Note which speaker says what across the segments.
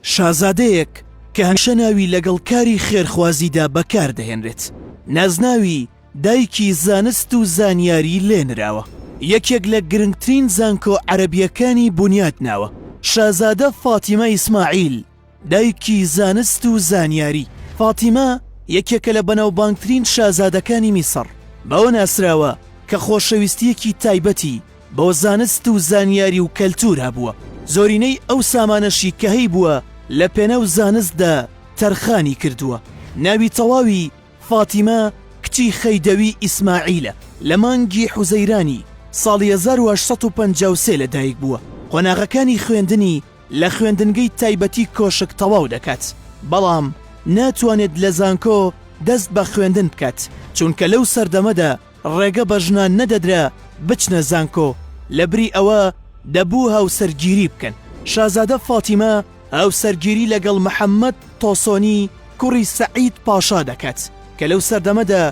Speaker 1: شازادەیەک کە هەمیشە ناوی لەگەڵ کاری خێرخوازیدا بەکاردەهێنرێت. نازناوی دایکی زانست و زانیاری لێنراوە. یەکێک لە گرنگترین زانکۆ عەرەبیەکانی بنیاد ناوە. شازادە فاتیمە ئیسماعیل، دایکی زانست و زانیاری. فاتیمە یەکێکە لە بەناوبانگترین شازادەکانی میسر. بەوە ناسراوە کە خۆشەویستیەکی تایبەتی بۆ زانست و زانیاری و کەلتور هەبووە. زۆرینەی ئەو سامانەشی کە هەی بووە لە پێنە و زانستدا تەرخانی کردووە. ناوی تەواوی فاتیمە کچی خەیدەوی ئیسماعیلە. لە مانگی حوزەیرانی ساڵی 1853 لەدایک بووە. قۆناغەکانی خوێندنی لە خوێندنگەی تایبەتی کۆشک تەواو دەکات، بەڵام ناتوانێت لە زانکۆ دەست بە خوێندن بکات، چونکە لەو سەردەمەدا ڕێگە بە ژنان نەدەدرا بچنە زانکۆ، لە بری ئەوە دەبوو هاوسەرگیری بکەن. شازادە فاتیمە هاوسەرگیری لەگەڵ محەممەد تۆسۆنی کوڕی سەعید پاشا دەکات کە لەو سەردەمەدا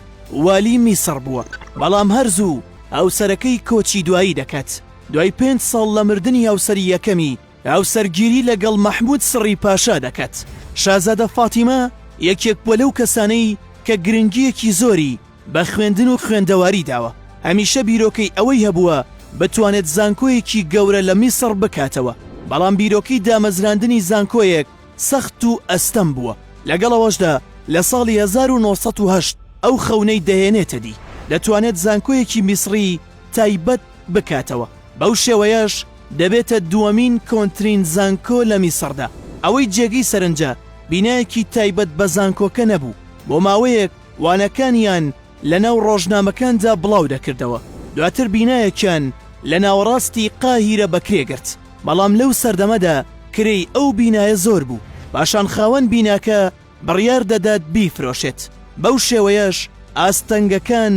Speaker 1: والی میسر بووە، بەڵام هەرزوو هاوسەرەکەی کۆچی دوایی دەکات. دوای 5 ساڵ لە مردنی هاوسەری یەکەمی هاوسەرگیری لەگەڵ مەحموود سڕی پاشا دەکات. شازادە فاتیمە یەکێک بووە لەو کەسانەی کە گرنگیەکی زۆری بە خوێندن و خوێندەواری داوە. هەمیشە بیرۆکەی ئەوەی هەبووە بتوانێت زانکۆیەکی گەورە لە میسر بکاتەوە، بەڵام بیرۆکەی دامەزراندنی زانکۆیەک سەخت و ئەستەم بووە. لەگەڵەوەشدا لە ساڵی 1908 ئەو خەونەی دەهێنێتە دی، دەتوانێت زانکۆیەکی میسری تایبەت بکاتەوە. بەو شێوەیەش دەبێتە دووەمین کۆنترین زانکۆ لە میسردا. ئەوەی جێگەی سەرنجە بینایەکی تایبەت بە زانکۆکە نەبوو، بۆ ماوەیەک وانەکانیان لە ناو ڕۆژنامەکاندا بڵاو دەکردەوە. دواتر بینایەکیان لە ناوەڕاستی قاهیرە بەکرێگرت، بەڵام لەو سەردەمەدا کرێی ئەو بینایە زۆر بوو، پاشان خاوەن بیناکە بڕیار دەدات بیفرۆشێت. بەو شێوەیەش ئاستەنگەکان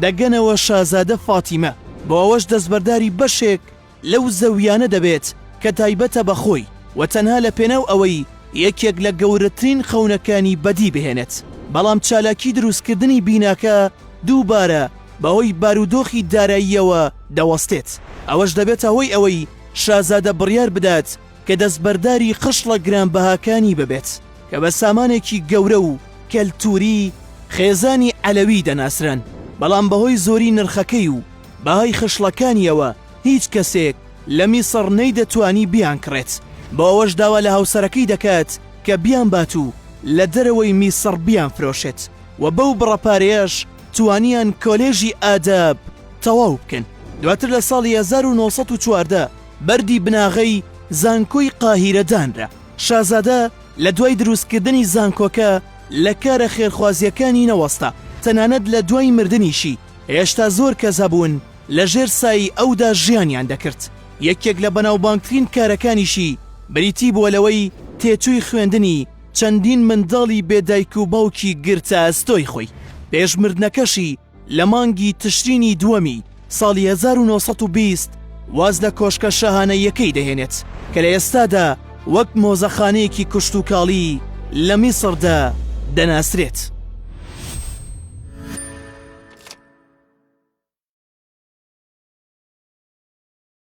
Speaker 1: دەگەنەوە شازادە فاتیمە، بۆ ئەوەش دەستبەرداری بەشێک لەو زەویانە دەبێت کە تایبەتە بەخۆی و تەنها لە پێناو ئەوەی یەکێک لە گەورەترین خەونەکانی بەدی بهێنێت. بەڵام چالاکی دروستکردنی بیناکە دووبارە بەهۆی بارودۆخی داراییەوە دەوەستێت. ئەوەش دەبێتە هۆی ئەوەی شازادە بڕیار بدات کە دەستبەرداری خشڵە گرانبەهاکانی ببێت کە بە سامانێکی گەورە و کەلتوری خێزانی عەلەوی دەناسران، بەڵام بەهۆی زۆری نرخەکەی و بەهای خشڵەکانیەوە هیچ کەسێک لە میسر نەیدەتوانی بیان کڕێت. بۆ ئەوەش داوا لە هاوسەرەکەی دەکات کە بیان بات و لە دەرەوەی میسر بیان فرۆشێت و بەو بڕەپارەیەش توانیان کۆلێژی ئاداب تەواو بکەن. دواتر لە ساڵی 1914 بەردی بناغەی زانکۆی قاهیرەدانرا. شازادە لە دوای دروستکردنی زانکۆکە لە کارە خێرخوازیەکانی نەوەستا، تەنانەت لە دوای مردنیشی هێشتا زۆر کەس هەبوون لە ژێر سایی ئەودا ژیانیان دەکرد. یەکێک لە بەناوبانگترین کارەکانیشی بریتی بووە لەوەی تێچووی خوێندنی چەندین منداڵی بێدایک و باوکی گرتە ئەستۆی خۆی. پێشمردنەکەشی لە مانگی تشرینی دووەمی ساڵی 1920 واز لە کۆشکە شاهانەیەکەی دەهێنێت کە لە ئێستادا وەک مۆزەخانەیەکی کوشت و کاڵی لە میسردا دەناسرێت.